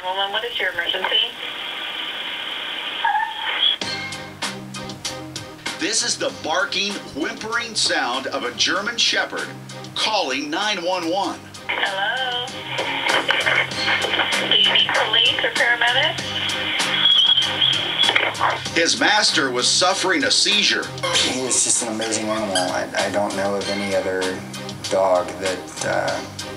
911, what is your emergency? This is the barking, whimpering sound of a German Shepherd calling 911. Hello? Do you need police or paramedics? His master was suffering a seizure. He was just an amazing animal. I don't know of any other dog that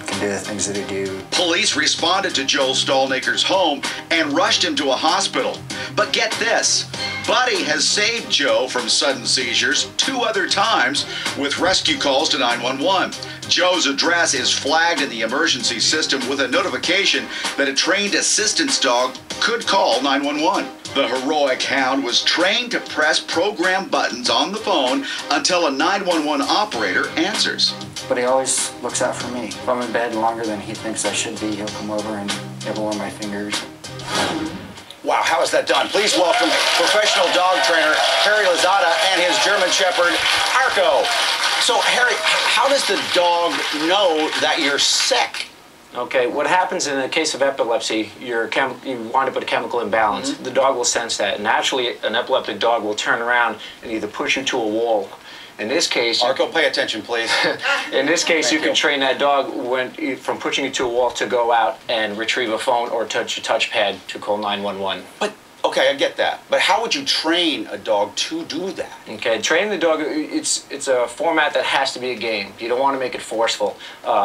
can do the things that he do. Police responded to Joel Stallnaker's home and rushed him to a hospital. But get this, Buddy has saved Joe from sudden seizures 2 other times with rescue calls to 911. Joe's address is flagged in the emergency system with a notification that a trained assistance dog could call 911. The heroic hound was trained to press program buttons on the phone until a 911 operator answers. But he always looks out for me. If I'm in bed longer than he thinks I should be, he'll come over and nibble on my fingers. Wow, how is that done? Please welcome professional dog trainer Harry Lozada and his German Shepherd, Arko. So, Harry, how does the dog know that you're sick? Okay, what happens in the case of epilepsy, you wind up with a chemical imbalance. The dog will sense that. Naturally, an epileptic dog will turn around and either push you to a wall. In this case... Arko, pay attention, please. In this case, you can train that dog from pushing you to a wall to go out and retrieve a phone or touch a touchpad to call 911. But, okay, I get that. But how would you train a dog to do that? Okay, training the dog, it's a format that has to be a game. You don't want to make it forceful.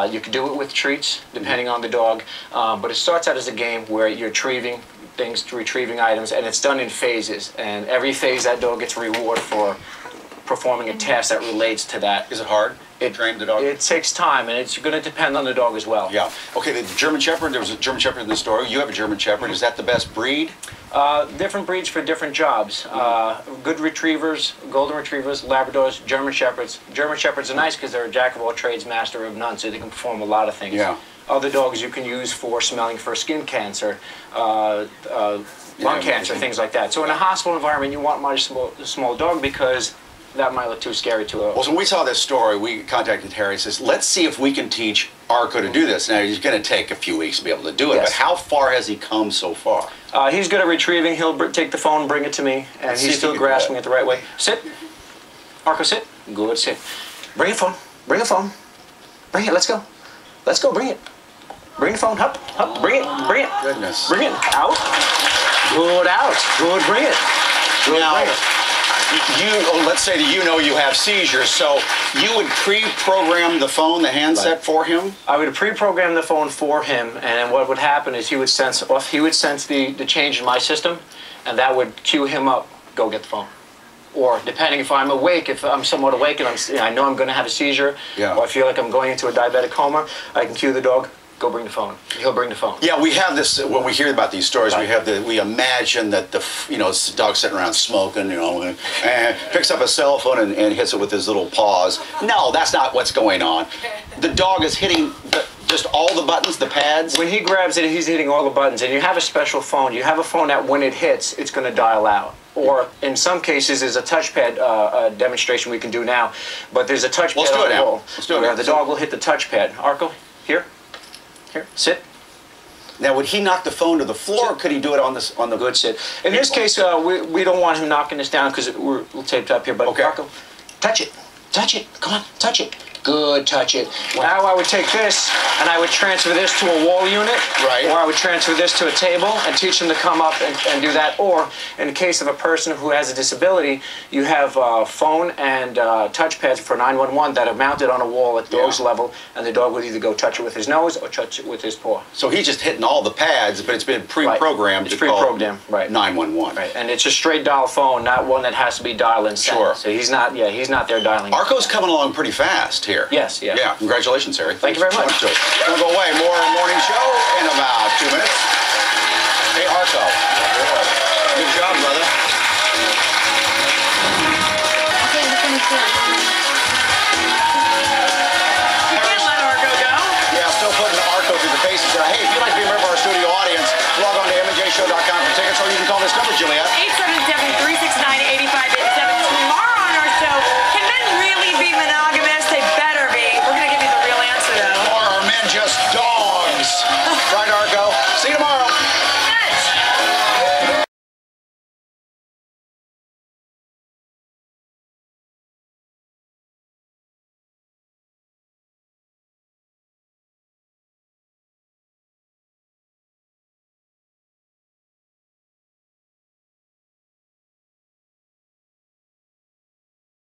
You can do it with treats, depending on the dog, but it starts out as a game where you're retrieving things, retrieving items, and it's done in phases. And every phase, that dog gets a reward for performing a task that relates to that. Is it hard to train the dog? It takes time, and it's going to depend on the dog as well. Yeah. Okay, the German Shepherd, there was a German Shepherd in the story. You have a German Shepherd. Is that the best breed? Different breeds for different jobs. Good retrievers, golden retrievers, Labradors, German Shepherds. German Shepherds are nice because they're a jack of all trades, master of none, so they can perform a lot of things. Yeah. Other dogs you can use for smelling for skin cancer, lung cancer, things like that. So in a hospital environment, you want my small dog because that might look too scary to a... Well, so when we saw this story, we contacted Harry and says, let's see if we can teach Arko to do this. Now, he's going to take a few weeks to be able to do it, Yes. but how far has he come so far? He's good at retrieving. He'll take the phone, bring it to me, and he's still grasping it the right way. Sit. Arko, sit. Good, sit. Bring your phone. Bring the phone. Bring it. Let's go. Let's go. Bring it. Bring the phone. Up. Up. Bring it. Bring it. Goodness. Bring it. Out. Good. Out. Good. Bring it. Good. Now, bring it. let's say that you know you have seizures, so you would pre-program the phone, the handset for him? I would pre-program the phone for him, and what would happen is he would sense the change in my system, and that would cue him up, go get the phone. Or depending if I'm awake, if I'm somewhat awake and I know I'm going to have a seizure, or I feel like I'm going into a diabetic coma, I can cue the dog, go bring the phone. He'll bring the phone. Yeah, we have this, when we hear about these stories, we imagine that the dog's sitting around smoking, and picks up a cell phone and hits it with his little paws. No, that's not what's going on. The dog is hitting just all the buttons, the pads? When he grabs it, he's hitting all the buttons, and you have a special phone. You have a phone that when it hits, it's going to dial out. Or in some cases, there's a touchpad demonstration we can do now, but there's a touchpad on the wall. Let's do it now. The dog will hit the touchpad. Arko, here. Here, sit. Now, would he knock the phone to the floor, or could he do it on the good sit? In this case, we don't want him knocking this down because we're taped up here. But Arko, touch it, touch it. Come on, touch it. Good, touch it. Now I would take this and I would transfer this to a wall unit, or I would transfer this to a table and teach them to come up and do that. Or in the case of a person who has a disability, you have phone and touchpads for 911 that are mounted on a wall at dog's level, and the dog would either go touch it with his nose or touch it with his paw. So he's just hitting all the pads, but it's been pre-programmed It's pre-programmed, right. 911. Right, and it's a straight dial phone, not one that has to be dial and send. Sure. So he's not there dialing. Arko's coming along pretty fast here. Yes, yeah. Yeah, congratulations, Harry. Thank you very much. We'll go away. More morning show in about 2 minutes. Hey, Arko. Good job, brother. Okay, we're finished.